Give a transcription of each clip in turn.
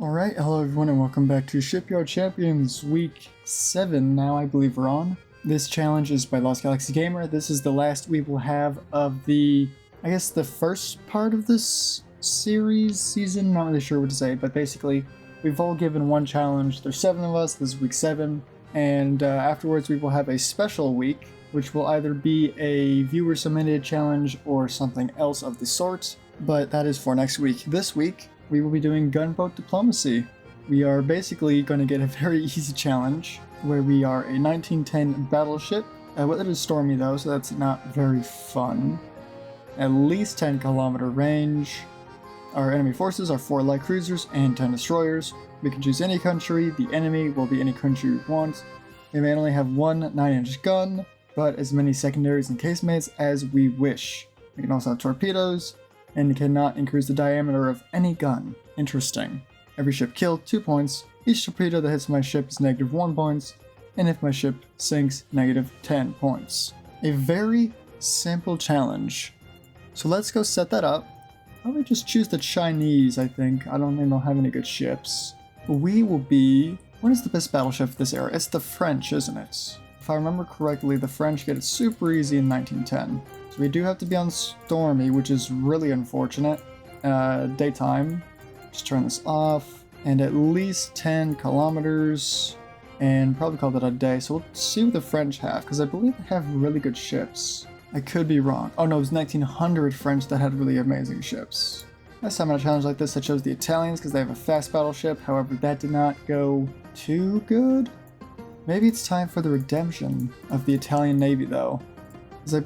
Alright, hello everyone and welcome back to Shipyard Champions Week 7 now, I believe we're on. This challenge is by Lost Galaxy Gamer. This is the last we will have of the, I guess the first part of this season, not really sure what to say, but basically we've all given one challenge. There's 7 of us, this is week 7, and afterwards we will have a special week, which will either be a viewer submitted challenge or something else of the sort, but that is for next week. This week, we will be doing Gunboat Diplomacy. We are basically going to get a very easy challenge where we are a 1910 battleship. Well, it is Stormy though, so that's not very fun. At least 10 kilometer range. Our enemy forces are 4 light cruisers and 10 destroyers. We can choose any country. The enemy will be any country we want. We may only have one 9-inch gun, but as many secondaries and casemates as we wish. We can also have torpedoes, and cannot increase the diameter of any gun. Interesting. Every ship killed, 2 points. Each torpedo that hits my ship is negative 1 points, and if my ship sinks, negative 10 points. A very simple challenge. So let's go set that up. Probably just choose the Chinese, I think. I don't think they'll have any good ships. We will be... What is the best battleship for this era? It's the French, isn't it? If I remember correctly, the French get it super easy in 1910. So we do have to be on Stormy, which is really unfortunate. Daytime. Just turn this off. And at least 10 kilometers. And probably call that a day. So we'll see what the French have, because I believe they have really good ships. I could be wrong. Oh no, it was 1900 French that had really amazing ships. Last time on a challenge like this, I chose the Italians because they have a fast battleship. However, that did not go too good. Maybe it's time for the redemption of the Italian Navy though. Because I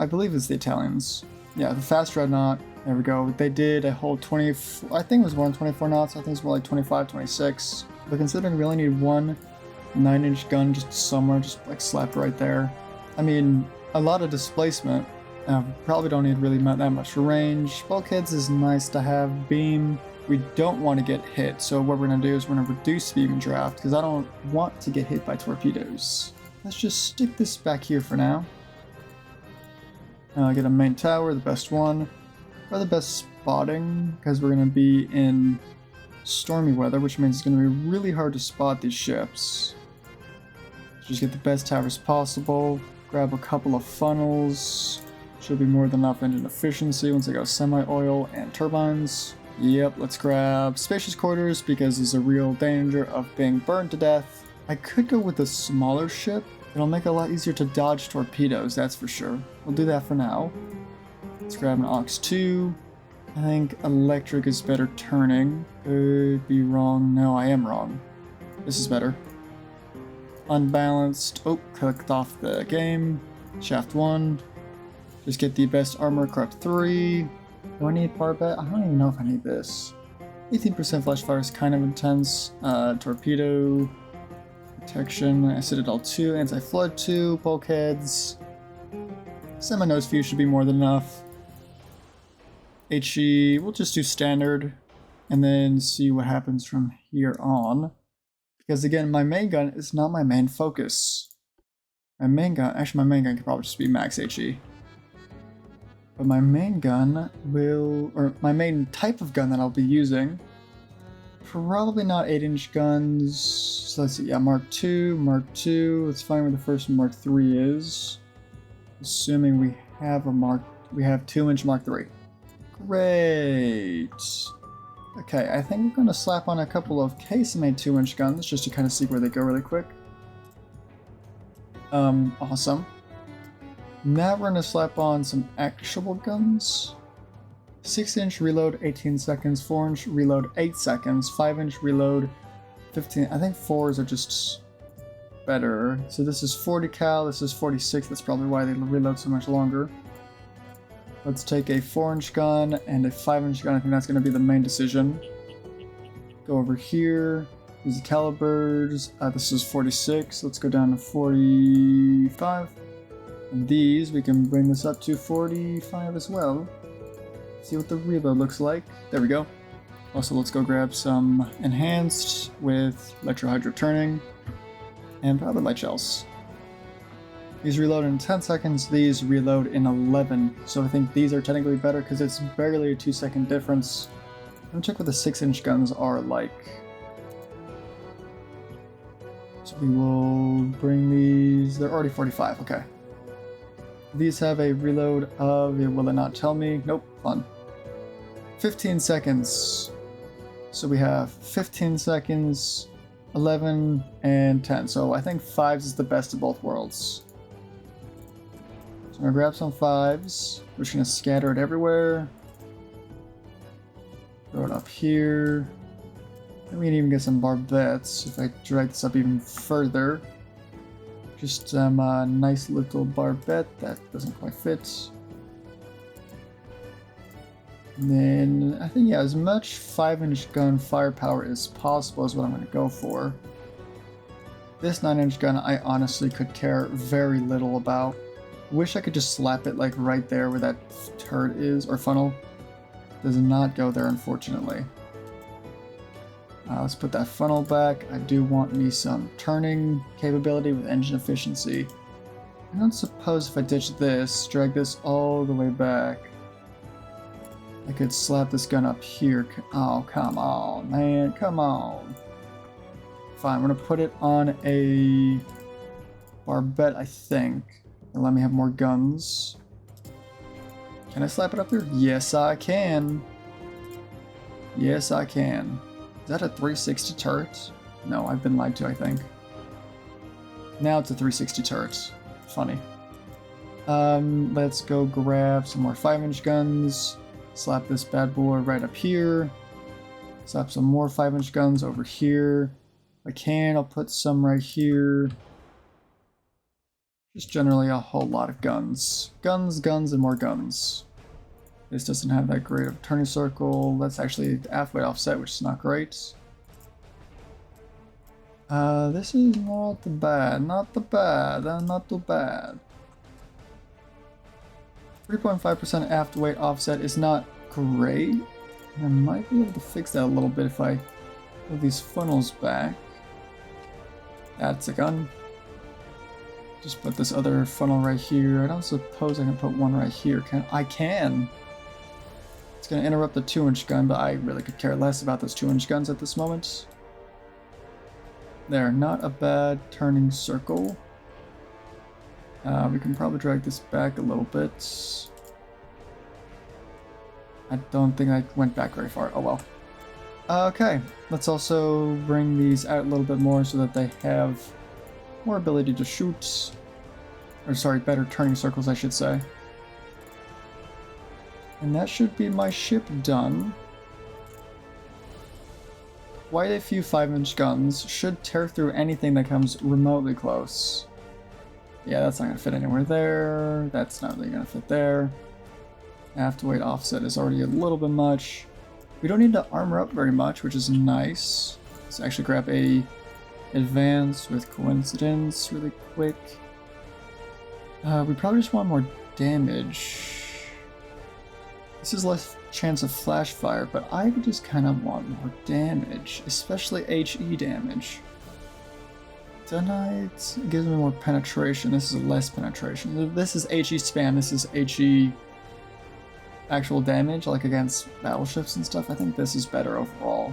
believe it's the Italians. Yeah, the fast dreadnought. There we go. They did a whole 20, I think it was more than 24 knots. I think it's more like 25, 26. But considering we only need one 9-inch gun just somewhere, just like slapped right there. I mean, a lot of displacement. Probably don't need really that much range. Bulkheads is nice to have. Beam. We don't want to get hit. So what we're going to do is we're going to reduce beam and draft because I don't want to get hit by torpedoes. Let's just stick this back here for now. Get a main tower, the best one, or the best spotting, because we're going to be in stormy weather, which means it's going to be really hard to spot these ships. Just get the best towers possible, grab a couple of funnels, should be more than enough engine efficiency once I go semi-oil and turbines. Yep, let's grab spacious quarters because there's a real danger of being burned to death. I could go with a smaller ship. It'll make it a lot easier to dodge torpedoes, that's for sure. We'll do that for now. Let's grab an Aux 2. I think electric is better turning. Could be wrong. No, I am wrong. This is better. Unbalanced. Oh, clicked off the game. Shaft 1. Just get the best armor, corrupt 3. Do I need Parbat? I don't even know if I need this. 18% flash fire is kind of intense. Torpedo. Protection, Citadel 2, Anti-Flood 2, Bulkheads. Semi-nose fuse should be more than enough. HE, we'll just do standard, and then see what happens from here on. Because again, my main gun is not my main focus. My main gun could probably just be max HE. But my main gun or my main type of gun that I'll be using, probably not 8-inch guns. So let's see, yeah, Mark II. Let's find where the first Mark III is. Assuming we have 2-inch Mark III. Great. Okay, I think we're gonna slap on a couple of casemate 2-inch guns just to kind of see where they go really quick. Awesome. Now we're gonna slap on some actual guns. 6-inch reload 18 seconds, 4-inch reload 8 seconds, 5-inch reload 15. I think 4s are just better. So this is 40 cal, this is 46. That's probably why they reload so much longer. Let's take a 4-inch gun and a 5-inch gun. I think that's going to be the main decision. Go over here. These are calibers. This is 46. Let's go down to 45. And these, we can bring this up to 45 as well. See what the reload looks like. There we go. Also, let's go grab some enhanced with electro-hydro turning and probably light shells. These reload in 10 seconds, these reload in 11. So I think these are technically better because it's barely a 2-second difference. I'm gonna check what the 6-inch guns are like. So we will bring these. They're already 45. Okay. These have a reload of. Will it not tell me? Nope. Fun. 15 seconds. So we have 15 seconds, 11, and 10. So I think 5s is the best of both worlds. So I'm gonna grab some 5s. We're just gonna scatter it everywhere. Throw it up here. And we can even get some barbettes if I drag this up even further. Just some nice little barbette that doesn't quite fit. And then I think, yeah, as much 5-inch gun firepower as possible is what I'm going to go for. This 9-inch gun I honestly could care very little about. Wish I could just slap it like right there where that turret is, or funnel. Does not go there, unfortunately. Let's put that funnel back. I do want me some turning capability with engine efficiency. I don't suppose if I ditch this, drag this all the way back, I could slap this gun up here. Oh, come on, man. Come on. Fine, we're going to put it on a barbette, I think. And let me have more guns. Can I slap it up there? Yes, I can. Yes, I can. Is that a 360 turret? No, I've been lied to, I think. Now it's a 360 turret. Funny. Let's go grab some more 5-inch guns. Slap this bad boy right up here. Slap some more 5-inch guns over here. If I can, I'll put some right here. Just generally a whole lot of guns. Guns, guns, and more guns. This doesn't have that great of a turning circle. That's actually halfway offset, which is not great. This is not bad. Not bad. Not too bad. 3.5% aft weight offset is not great. I might be able to fix that a little bit if I move these funnels back. That's a gun. Just put this other funnel right here. I don't suppose I can put one right here. I can. It's going to interrupt the 2-inch gun, but I really could care less about those 2-inch guns at this moment. There, not a bad turning circle. We can probably drag this back a little bit. I don't think I went back very far. Oh well. Okay, let's also bring these out a little bit more so that they have more ability to shoot. Or sorry, better turning circles, I should say. And that should be my ship done. Quite a few 5-inch guns should tear through anything that comes remotely close. Yeah, that's not going to fit anywhere there. That's not really going to fit there. Aft weight offset is already a little bit much. We don't need to armor up very much, which is nice. Let's actually grab a advance with coincidence really quick. We probably just want more damage. This is less chance of flash fire, but I would just kind of want more damage, especially HE damage. It gives me more penetration. This is less penetration. This is HE spam. This is HE actual damage, like against battleships and stuff. I think this is better overall.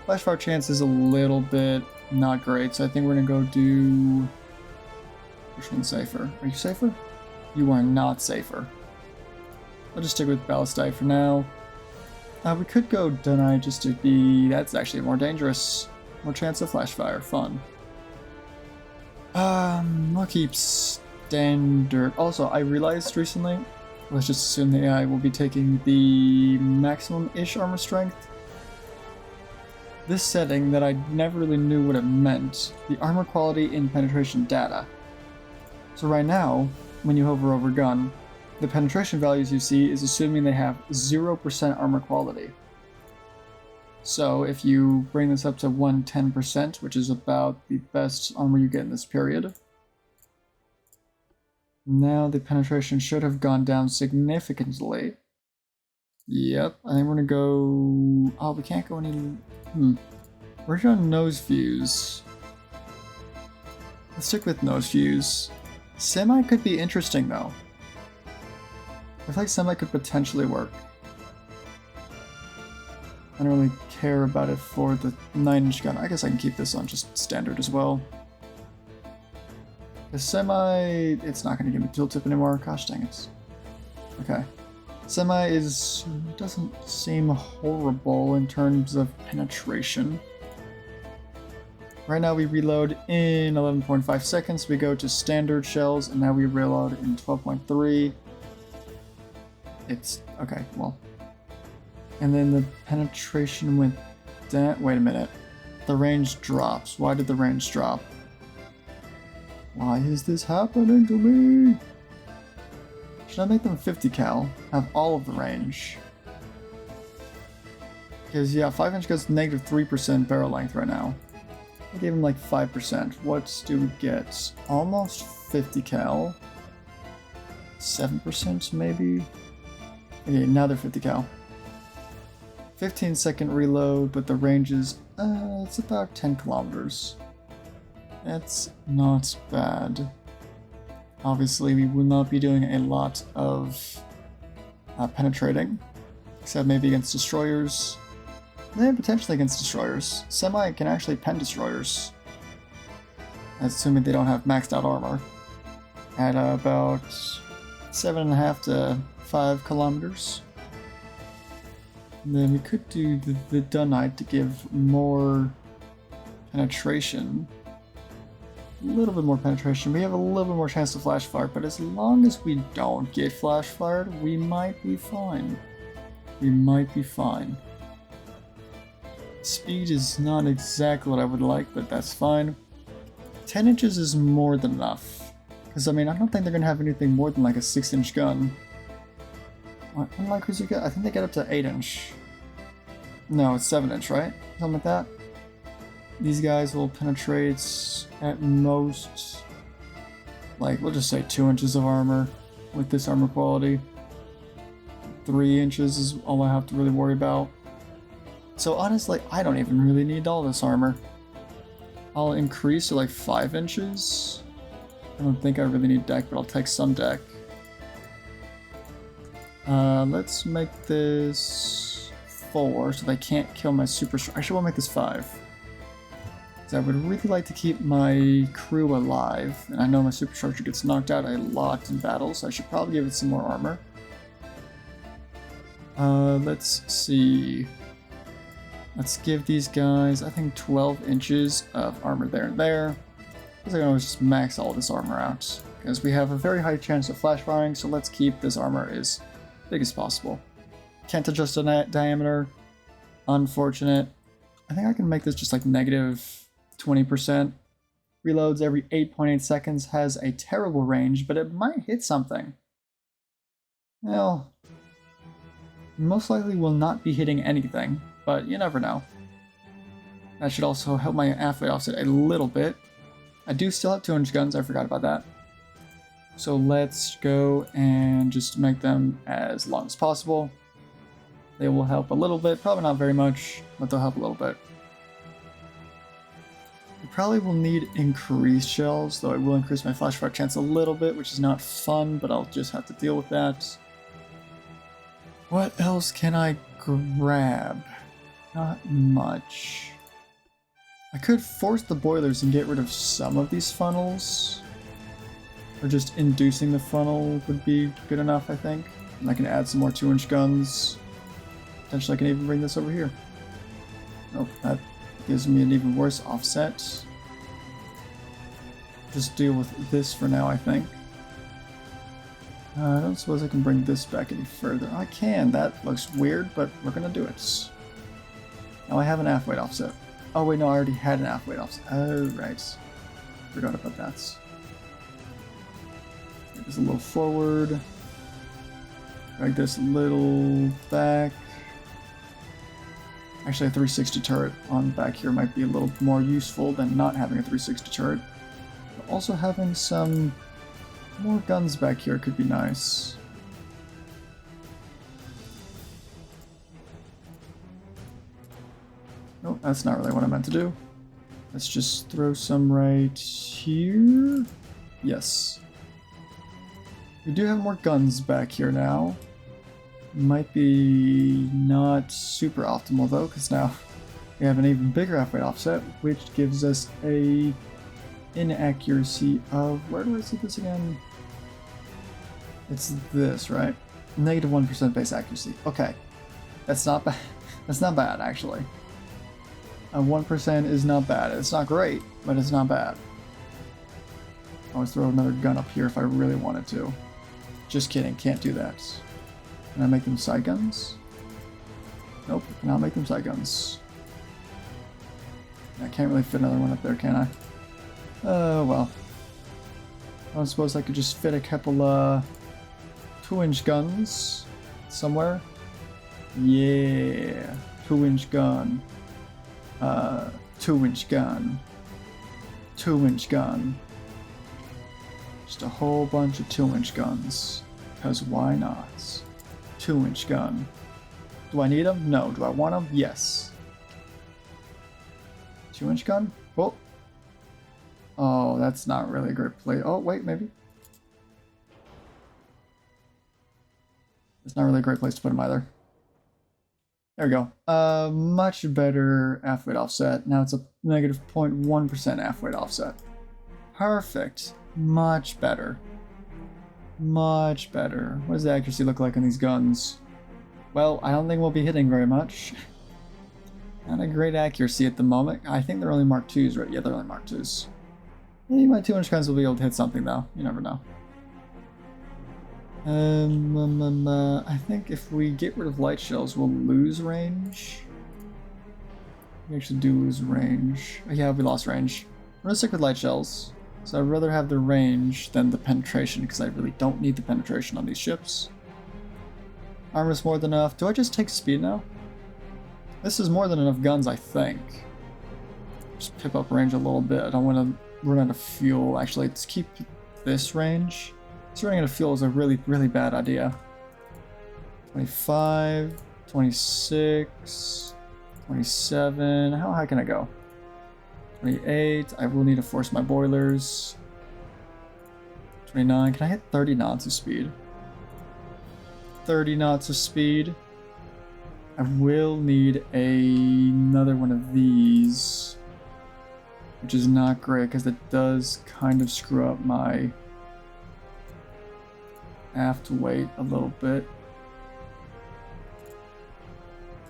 Flash fire chance is a little bit not great, so I think we're gonna go do... Which one's safer? Are you safer? You are not safer. I'll just stick with Ballistite for now. We could go Dunai just to be... That's actually more dangerous. More chance of flash fire. Fun. We'll keep standard. Also, I realized recently, let's just assume the AI will be taking the maximum-ish armor strength. This setting that I never really knew what it meant. The armor quality in penetration data. So right now, when you hover over gun, the penetration values you see is assuming they have 0% armor quality. So if you bring this up to 110%, which is about the best armor you get in this period, now the penetration should have gone down significantly. Yep, I think we're gonna go... Oh, we can't go any... We're gonna nose fuse. Let's stick with nose fuse. Semi could be interesting though. I feel like semi could potentially work. I don't really care about it for the 9-inch gun. I guess I can keep this on just standard as well. The semi, it's not going to give me tooltip anymore. Gosh dang it. Okay. Semi doesn't seem horrible in terms of penetration. Right now we reload in 11.5 seconds. We go to standard shells, and now we reload in 12.3. It's okay, well. And then the penetration went down. Wait a minute. The range drops. Why did the range drop? Why is this happening to me? Should I make them 50 cal? Have all of the range. Because yeah, 5-inch goes negative 3% barrel length right now. I gave him like 5%. What do we get? Almost 50 cal. 7% maybe? Okay, now they're 50 cal. 15-second reload, but the range is, it's about 10 kilometers. That's not bad. Obviously, we will not be doing a lot of penetrating, except maybe against destroyers. And potentially against destroyers. Semi can actually pen destroyers, assuming they don't have maxed out armor, at about 7.5 to 5 kilometers. And then we could do the Dunite to give more penetration. A little bit more penetration. We have a little bit more chance to flash fire, but as long as we don't get flash fired, we might be fine. We might be fine. Speed is not exactly what I would like, but that's fine. 10 inches is more than enough. Because, I mean, I don't think they're going to have anything more than like a 6-inch gun. Unlike who's I think they get up to 8-inch. No, it's 7-inch, right? Something like that. These guys will penetrate at most, like, we'll just say 2 inches of armor with this armor quality. 3 inches is all I have to really worry about. So honestly, I don't even really need all this armor. I'll increase to like 5 inches. I don't think I really need deck, but I'll take some deck. Let's make this 4 so they can't kill my super strong. Actually, we'll make this 5. Because I would really like to keep my crew alive. And I know my superstructure gets knocked out a lot in battle, so I should probably give it some more armor. Let's see. Let's give these guys, I think, 12 inches of armor there and there. Because I can always just max all this armor out. Because we have a very high chance of flash firing, so let's keep this armor as big as possible. Can't adjust the diameter. Unfortunate. I think I can make this just like negative 20%. Reloads every 8.8 seconds, has a terrible range, but it might hit something. Well, most likely will not be hitting anything, but you never know. That should also help my athlete offset a little bit. I do still have 2-inch guns, I forgot about that. So let's go and just make them as long as possible. They will help a little bit, probably not very much, but they'll help a little bit. We probably will need increased shells, though it will increase my flash fire chance a little bit, which is not fun, but I'll just have to deal with that. What else can I grab? Not much. I could force the boilers and get rid of some of these funnels. Or just inducing the funnel would be good enough, I think. And I can add some more 2-inch guns. Potentially I can even bring this over here. Nope, that gives me an even worse offset. Just deal with this for now, I think. I don't suppose I can bring this back any further. I can, that looks weird, but we're gonna do it. Now I have an half weight offset. Oh wait, no, I already had an half weight offset. Oh, right. Forgot about that. Get this a little forward. Drag this a little back. Actually, a 360 turret on back here might be a little more useful than not having a 360 turret. But also having some more guns back here could be nice. Nope, that's not really what I meant to do. Let's just throw some right here. Yes. We do have more guns back here now. Might be not super optimal though, because now we have an even bigger half-weight offset, which gives us a inaccuracy of, where do I see this again? It's this, right? Negative 1% base accuracy. Okay, that's not bad. That's not bad actually. 1% is not bad. It's not great, but it's not bad. I'll throw another gun up here if I really wanted to. Just kidding, can't do that. Can I make them side guns? Nope, cannot make them side guns. I can't really fit another one up there, can I? Oh, well. I don't suppose I could just fit a couple, 2-inch guns somewhere? Yeah, 2-inch gun. 2-inch gun. 2-inch gun. Just a whole bunch of 2-inch guns. Because why not? 2-inch gun. Do I need them? No. Do I want them? Yes. 2-inch gun? Oh. Oh, that's not really a great play. Oh, wait, maybe. It's not really a great place to put them either. There we go. Much better half-weight offset. Now it's a negative 0.1% half-weight offset. Perfect. Much better. Much better. What does the accuracy look like on these guns? Well, I don't think we'll be hitting very much. Not a great accuracy at the moment. I think they're only Mark 2s, right? Yeah, they're only Mark 2s. Maybe my 2-inch guns will be able to hit something, though. You never know. I think if we get rid of light shells, we'll lose range. We actually do lose range. Oh, yeah, we lost range. We're gonna stick with light shells. So I'd rather have the range than the penetration, because I really don't need the penetration on these ships. Armor's more than enough. Do I just take speed now? This is more than enough guns, I think. Just pip up range a little bit. I don't want to run out of fuel. Actually, let's keep this range. This running out of fuel is a really, really bad idea. 25, 26, 27. How high can I go? 28. I will need to force my boilers. 29. Can I hit 30 knots of speed? 30 knots of speed. I will need another one of these, which is not great because it does kind of screw up my aft weight a little bit.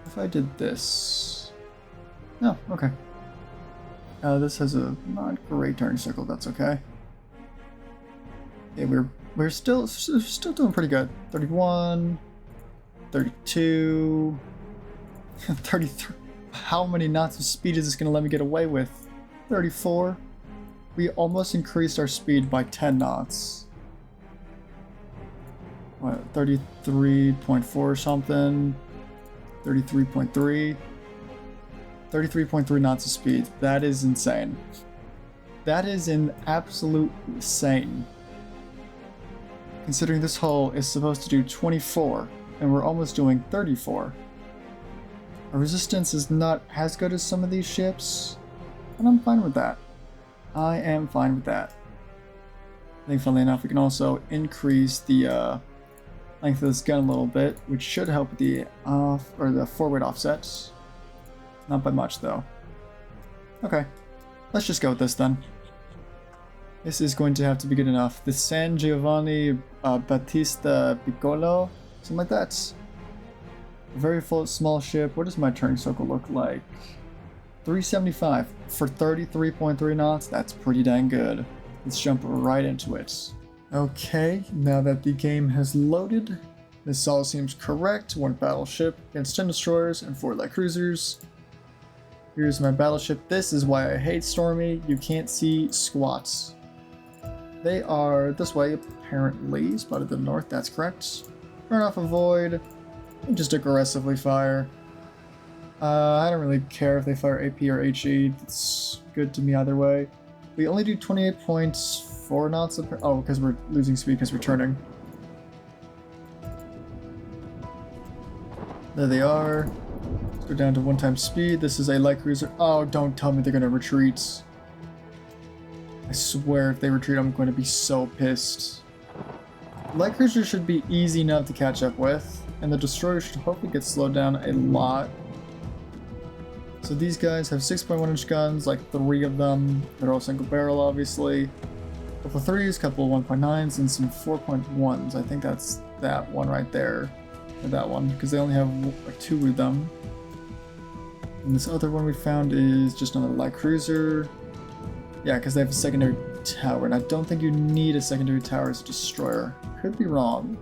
If I did this. No, okay. This has a not great turning circle, that's okay. Yeah, we're still doing pretty good. 31, 32, 33. How many knots of speed is this going to let me get away with? 34. We almost increased our speed by 10 knots. What, 33.4 or something? 33.3? 33.3 knots of speed. That is insane. That is an absolute insane. Considering this hull is supposed to do 24, and we're almost doing 34. Our resistance is not as good as some of these ships, and I'm fine with that. I am fine with that. I think, funnily enough, we can also increase the length of this gun a little bit, which should help with the the forward offsets. Not by much, though. Okay, let's just go with this then. This is going to have to be good enough. The San Giovanni Battista Piccolo, something like that. A very full, small ship. What does my turning circle look like? 375 for 33.3 knots. That's pretty dang good. Let's jump right into it. Okay, now that the game has loaded, this all seems correct. 1 battleship against 10 destroyers and 4 light cruisers. Here's my battleship. This is why I hate Stormy. You can't see squats. They are this way, apparently. Spotted to the north, that's correct. Burn off a void. And just aggressively fire. I don't really care if they fire AP or HE. It's good to me either way. We only do 28.4 knots. Oh, because we're losing speed because we're turning. There they are. Let's go down to 1 times speed. This is a light cruiser. Oh, don't tell me they're going to retreat. I swear if they retreat, I'm going to be so pissed. Light cruisers should be easy enough to catch up with. and the destroyer should hopefully get slowed down a lot. So these guys have 6.1-inch guns, like 3 of them. They're all single barrel, obviously. A couple of 3s, a couple of 1.9s, and some 4.1s. I think that's that one right there. Or that one, because they only have like 2 of them. And this other one we found is just another light cruiser. Yeah, because they have a secondary tower, and I don't think you need a secondary tower as a destroyer. Could be wrong.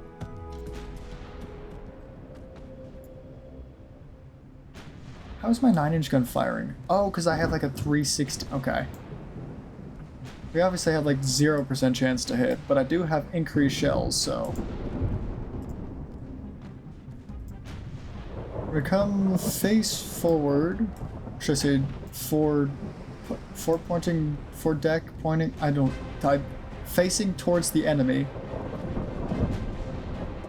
How's my 9-inch gun firing? Oh, because I have like a 360. Okay. We obviously have like 0% chance to hit, but I do have increased shells, so. We're gonna come face forward. Should I say forward pointing, forward deck pointing? Facing towards the enemy.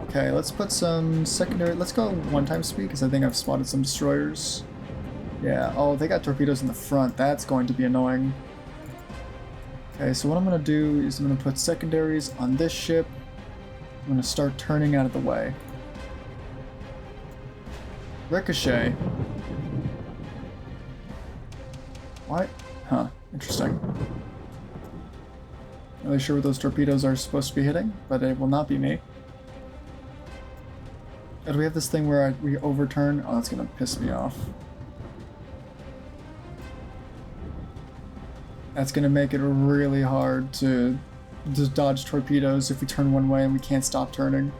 Okay, let's put some secondary. Let's go 1 speed because I think I've spotted some destroyers. Yeah, oh, they got torpedoes in the front. That's going to be annoying. Okay, so what I'm going to do is I'm going to put secondaries on this ship. I'm going to start turning out of the way. Ricochet. What? Huh, interesting. Not really sure what those torpedoes are supposed to be hitting, but it will not be me. Do we have this thing where we overturn? Oh, that's going to piss me off. That's going to make it really hard to just dodge torpedoes if we turn one way and we can't stop turning.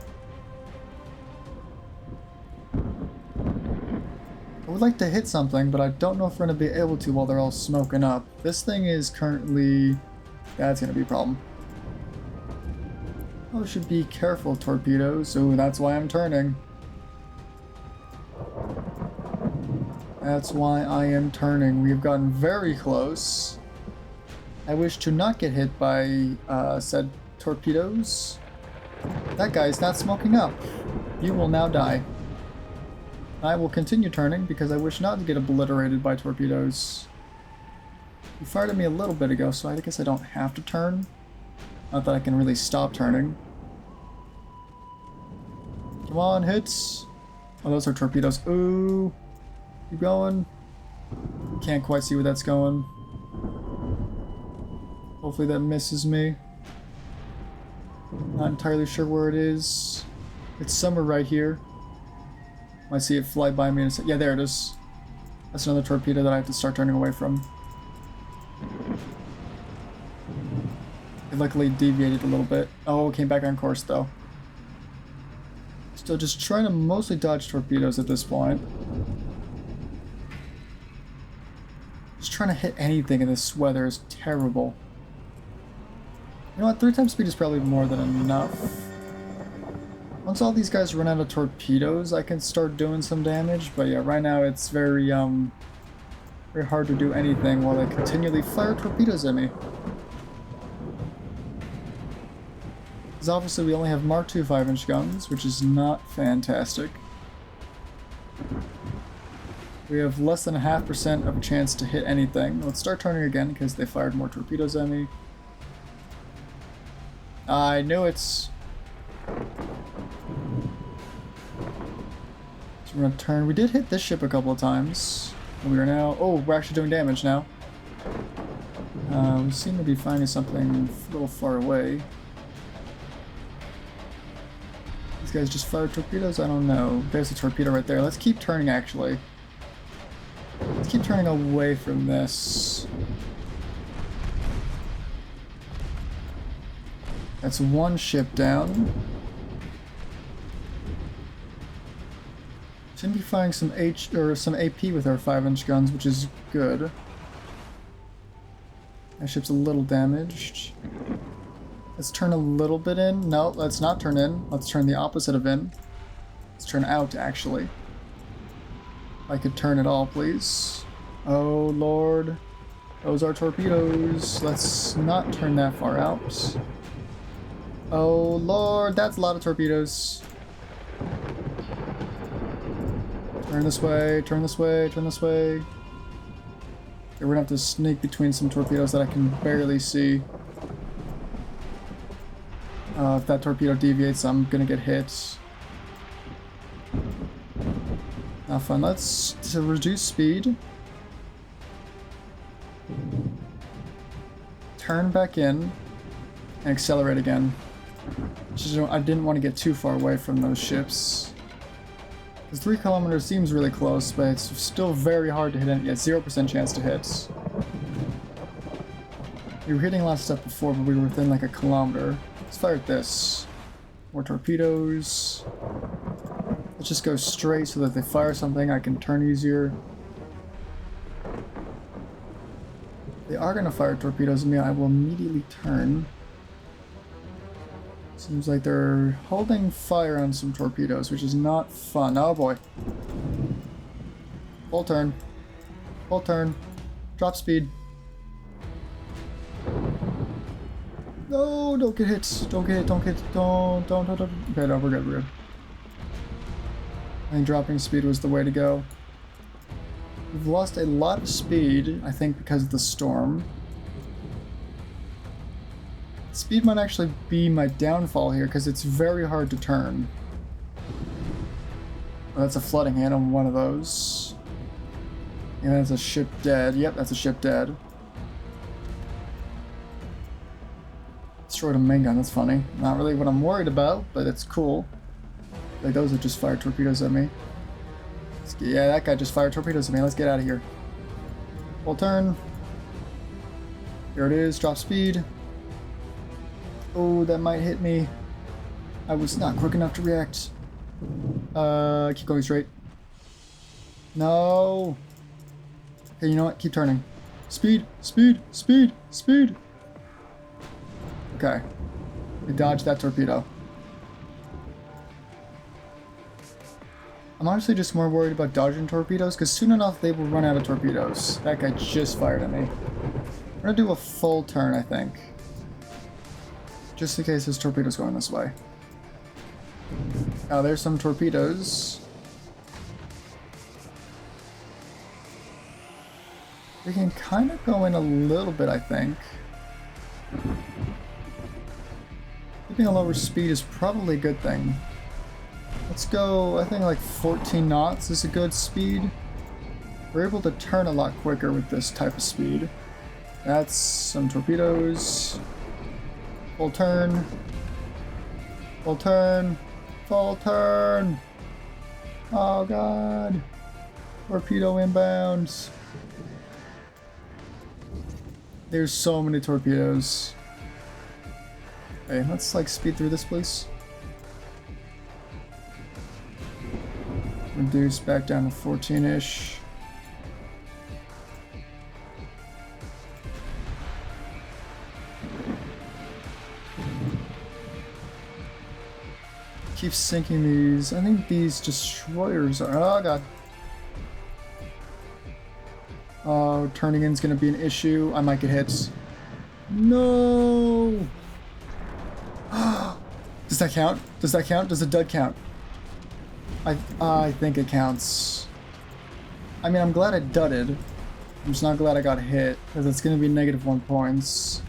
I would like to hit something, but I don't know if we're going to be able to while they're all smoking up. This thing is currently... That's going to be a problem. Oh, should be careful, torpedoes. So that's why I'm turning. That's why I am turning. We've gotten very close. I wish to not get hit by said torpedoes. That guy's not smoking up. You will now die. I will continue turning because I wish not to get obliterated by torpedoes. You fired at me a little bit ago, so I guess I don't have to turn. Not that I can really stop turning. Come on, hits. Oh, those are torpedoes. Ooh. Keep going. Can't quite see where that's going. Hopefully that misses me. Not entirely sure where it is. It's somewhere right here. Might see it fly by me in a second. Yeah, there it is. That's another torpedo that I have to start turning away from. It luckily deviated a little bit. Oh, it came back on course though. Still just trying to mostly dodge torpedoes at this point. Just trying to hit anything in this weather is terrible. You know what? 3 times speed is probably more than enough. Once all these guys run out of torpedoes, I can start doing some damage. But yeah, right now it's very hard to do anything while they continually fire torpedoes at me. Because obviously we only have Mark II 5-inch guns, which is not fantastic. We have less than 0.5% of a chance to hit anything. Let's start turning again because they fired more torpedoes at me. I knew it's... So we're gonna turn. We did hit this ship a couple of times. And we are now... Oh, we're actually doing damage now. We seem to be finding something a little far away. These guys just fired torpedoes? I don't know. There's a torpedo right there. Let's keep turning, actually. Let's keep turning away from this. That's one ship down. Should be firing some some AP with our 5-inch guns, which is good. That ship's a little damaged. Let's turn a little bit in. No, let's not turn in. Let's turn the opposite of in. Let's turn out, actually. If I could turn it all, please. Oh, Lord. Those are torpedoes. Let's not turn that far out. Oh, Lord. That's a lot of torpedoes. Turn this way, turn this way, turn this way. Okay, we're gonna have to sneak between some torpedoes that I can barely see. If that torpedo deviates, I'm gonna get hit. not fun. Let's to reduce speed. Turn back in and accelerate again. I didn't want to get too far away from those ships. Because 3 kilometers seems really close, but it's still very hard to hit it. Yeah, 0% chance to hit. We were hitting a lot of stuff before, but we were within like a kilometer. Let's fire at this. More torpedoes. Let's just go straight so that if they fire something, I can turn easier. They are going to fire torpedoes at me. I will immediately turn. Seems like they're holding fire on some torpedoes, which is not fun. Oh boy. Full turn. Full turn. Drop speed. No, don't get hit. Don't get hit. Don't get hit. Don't. Okay, no, we're good. We're good. I think dropping speed was the way to go. We've lost a lot of speed, I think, because of the storm. Speed might actually be my downfall here, because it's very hard to turn. Oh, that's a flooding hand on one of those. And that's a ship dead. Yep, that's a ship dead. Destroyed a main gun, that's funny. Not really what I'm worried about, but it's cool. Like those that just fired torpedoes at me. Yeah, that guy just fired torpedoes at me. Let's get out of here. Full turn. Here it is, drop speed. Oh, that might hit me. I was not quick enough to react. Keep going straight. No. Okay, you know what? Keep turning. Speed, speed, speed, speed. Okay. We dodged that torpedo. I'm honestly just more worried about dodging torpedoes, because soon enough they will run out of torpedoes. That guy just fired at me. We're gonna do a full turn, I think. Just in case his torpedo's going this way. Now there's some torpedoes. We can kind of go in a little bit, I think. Keeping a lower speed is probably a good thing. Let's go, I think like 14 knots is a good speed. We're able to turn a lot quicker with this type of speed. That's some torpedoes. Full turn. Full turn. Full turn. Oh god. Torpedo inbounds. There's so many torpedoes. Okay, let's like speed through this, please. Reduce back down to 14-ish. Keep sinking these. I think these destroyers are. Oh god. Oh, turning in is going to be an issue. I might get hit. No! Does that count? Does that count? Does a dud count? I think it counts. I mean, I'm glad I dudded. I'm just not glad I got hit, because it's going to be -1 points.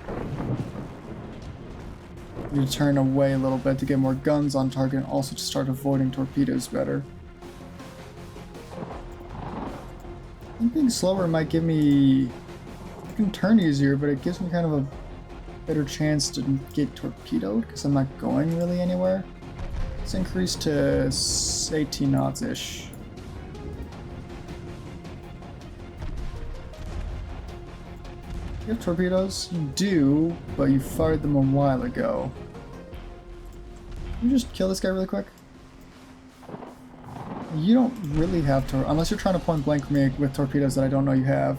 I need to turn away a little bit to get more guns on target and also to start avoiding torpedoes better. I think being slower might give me... I can turn easier, but it gives me kind of a better chance to get torpedoed, because I'm not going really anywhere. Let's increase to 18 knots-ish. You have torpedoes? You do, but you fired them a while ago. Can you just kill this guy really quick? You don't really have to, unless you're trying to point blank me with torpedoes that I don't know you have.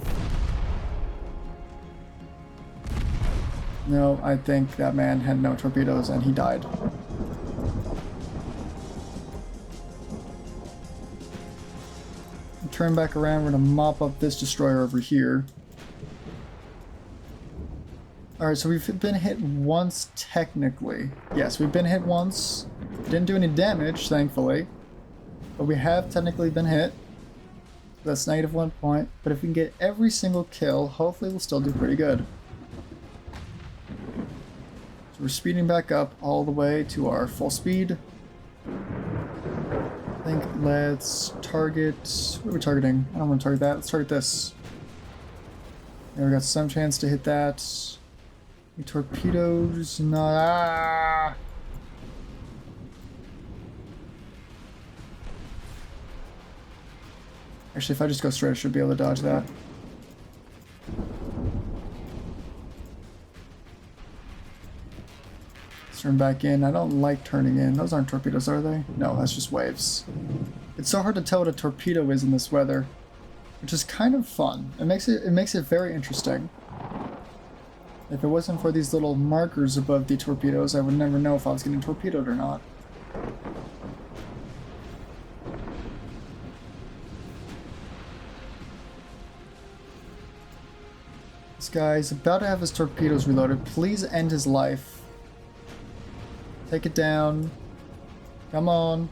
No, I think that man had no torpedoes and he died. Turn back around, we're gonna mop up this destroyer over here. Alright, so we've been hit once technically. Yes, we've been hit once. Didn't do any damage, thankfully. But we have technically been hit. That's -1 point. But if we can get every single kill, hopefully we'll still do pretty good. So we're speeding back up all the way to our full speed. I think let's target... What are we targeting? I don't want to target that. Let's target this. There, we got some chance to hit that. The torpedoes, not... Ah! Actually, if I just go straight, I should be able to dodge that. Let's turn back in. I don't like turning in. Those aren't torpedoes, are they? No, that's just waves. It's so hard to tell what a torpedo is in this weather, which is kind of fun. It makes it very interesting. If it wasn't for these little markers above the torpedoes, I would never know if I was getting torpedoed or not. This guy's about to have his torpedoes reloaded. Please end his life. Take it down. Come on.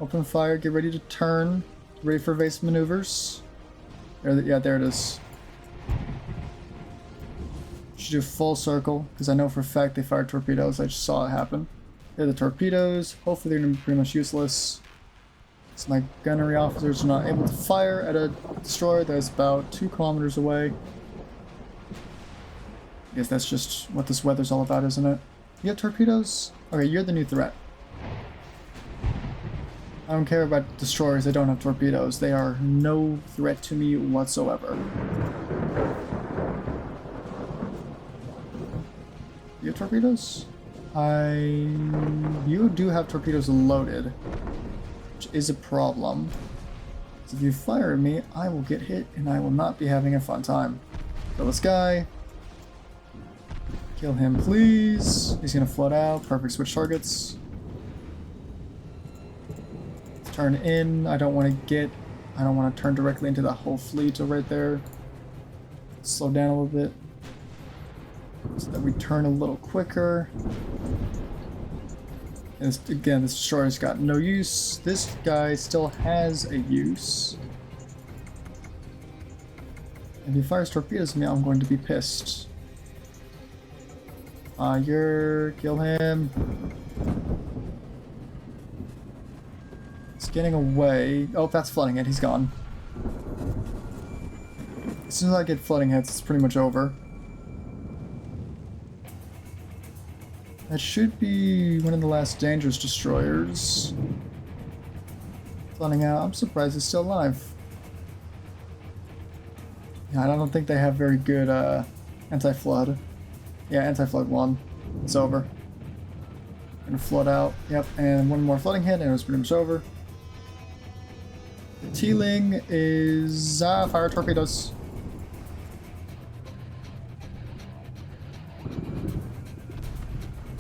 Open fire. Get ready to turn. Get ready for evasive maneuvers. Yeah, there it is. Should do full circle, because I know for a fact they fired torpedoes. I just saw it happen. They're the torpedoes. Hopefully they're going to be pretty much useless. So my gunnery officers are not able to fire at a destroyer that's about 2 kilometers away. I guess that's just what this weather's all about, isn't it? You have torpedoes? Okay, you're the new threat. I don't care about destroyers that don't have torpedoes. They are no threat to me whatsoever. You have torpedoes? You do have torpedoes loaded, which is a problem. So if you fire at me, I will get hit and I will not be having a fun time. Kill this guy. Kill him, please. He's gonna float out. Perfect, switch targets. Turn in. I don't want to turn directly into the whole fleet right there. Slow down a little bit so that we turn a little quicker. And again, this destroyer's got no use. This guy still has a use. If he fires torpedoes at me, I'm going to be pissed. Kill him. He's getting away. Oh, that's flooding it. He's gone. As soon as I get flooding hits, it's pretty much over. That should be one of the last dangerous destroyers. Flooding out. I'm surprised it's still alive. Yeah, I don't think they have very good anti-flood. Yeah, anti-flood 1. It's over. Gonna flood out. Yep, and one more flooding hit and it was pretty much over. The Teeling is fire torpedoes.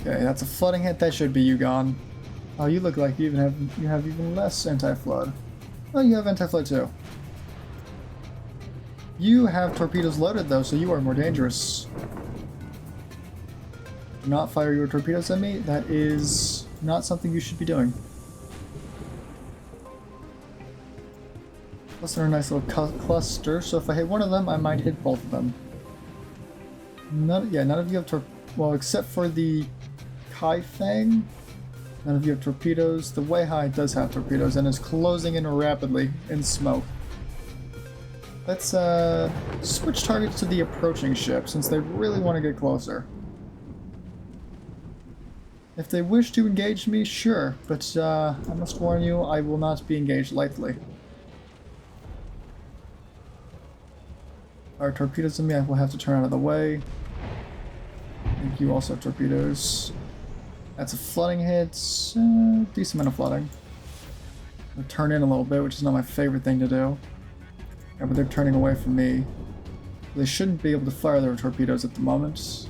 Okay, that's a flooding hit. That should be you gone. Oh, you look like you have even less anti-flood. Oh, you have anti-flood too. You have torpedoes loaded though, so you are more dangerous. Do not fire your torpedoes at me. That is not something you should be doing. Plus they're a nice little cluster, so if I hit one of them, I might hit both of them. None of you have well, except for the Kai Fang, none of you have torpedoes. The Mayhem does have torpedoes and is closing in rapidly in smoke. Let's switch targets to the approaching ship since they really want to get closer. If they wish to engage me, sure, but I must warn you, I will not be engaged lightly. Our torpedoes in me, I will have to turn out of the way. I think you also have torpedoes. That's a flooding hit. Decent amount of flooding. I'll turn in a little bit, which is not my favorite thing to do. Yeah, but they're turning away from me. They shouldn't be able to fire their torpedoes at the moment.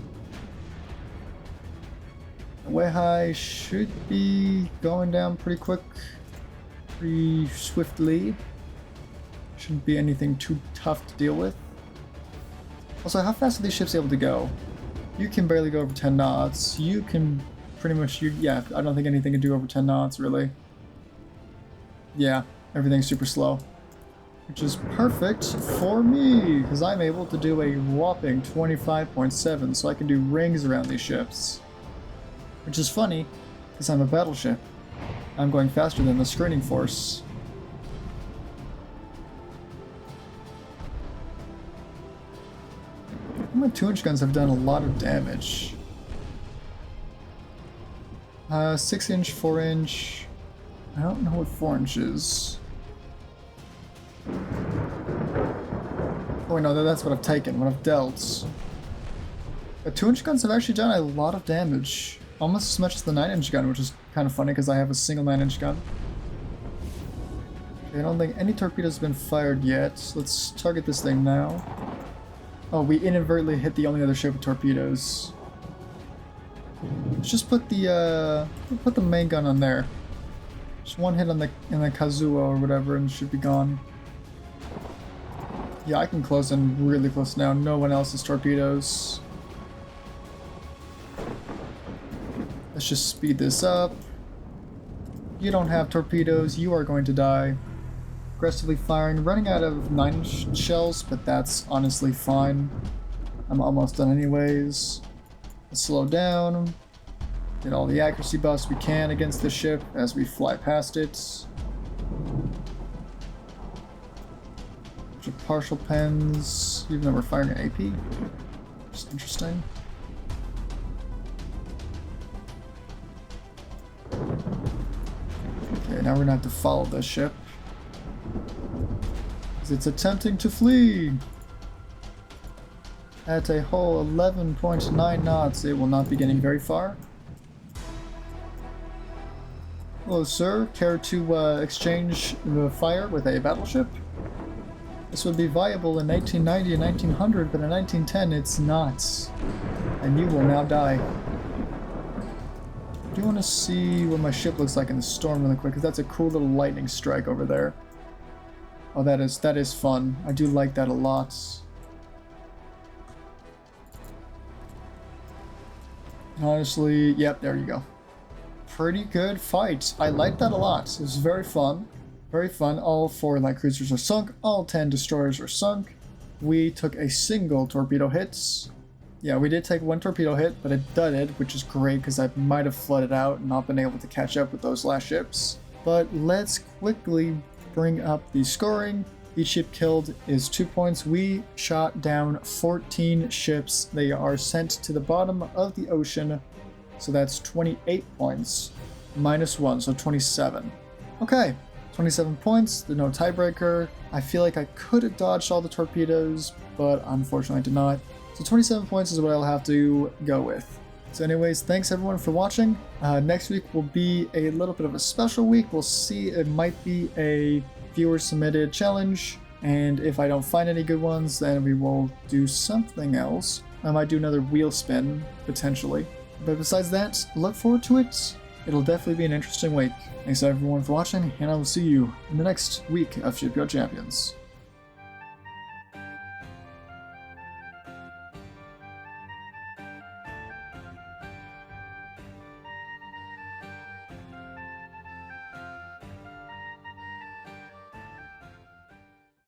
The Mayhem should be going down pretty pretty swiftly. Shouldn't be anything too tough to deal with. Also, how fast are these ships able to go? You can barely go over 10 knots. You can pretty much, yeah, I don't think anything can do over 10 knots, really. Yeah, everything's super slow. Which is perfect for me, because I'm able to do a whopping 25.7, so I can do rings around these ships. Which is funny, because I'm a battleship. I'm going faster than the screening force. My 2-inch guns have done a lot of damage. 6-inch, 4-inch. I don't know what 4-inch is. Oh wait, no, that's what I've taken, what I've dealt. The 2-inch guns have actually done a lot of damage. Almost as much as the 9-inch gun, which is kind of funny because I have a single 9-inch gun. Okay, I don't think any torpedoes have been fired yet. Let's target this thing now. Oh, we inadvertently hit the only other ship with torpedoes. Let's just put the main gun on there. Just one hit on the Kazuo or whatever and it should be gone. Yeah, I can close in really close now. No one else has torpedoes. Let's just speed this up. You don't have torpedoes, you are going to die. Aggressively firing, running out of 9-inch shells, but that's honestly fine. I'm almost done anyways. Let's slow down. Get all the accuracy buffs we can against the ship as we fly past it. Bunch of partial pens, even though we're firing an AP. Just interesting. Okay, now we're gonna have to follow this ship. It's attempting to flee. At a whole 11.9 knots, it will not be getting very far. Hello, sir. Care to exchange the fire with a battleship? This would be viable in 1990 and 1900, but in 1910 it's not. And you will now die. I do want to see what my ship looks like in the storm really quick, because that's a cool little lightning strike over there. Oh, that is fun. I do like that a lot. Honestly, yep, there you go. Pretty good fight. I like that a lot. It was very fun. Very fun. All 4 light cruisers are sunk. All 10 destroyers are sunk. We took a single torpedo hit. Yeah, we did take 1 torpedo hit, but it dudded, which is great because I might have flooded out and not been able to catch up with those last ships. But let's quickly bring up the scoring. Each ship killed is 2 points. We shot down 14 ships. They are sent to the bottom of the ocean. So that's 28 points. Minus 1, so 27. Okay, 27 points. There's no tiebreaker. I feel like I could have dodged all the torpedoes, but unfortunately I did not. So 27 points is what I'll have to go with. So anyways, thanks everyone for watching. Next week will be a little bit of a special week. We'll see, it might be a viewer submitted challenge, and if I don't find any good ones, then we will do something else. I might do another wheel spin, potentially. But besides that, look forward to it. It'll definitely be an interesting week. Thanks everyone for watching, and I will see you in the next week of Shipyard Champions.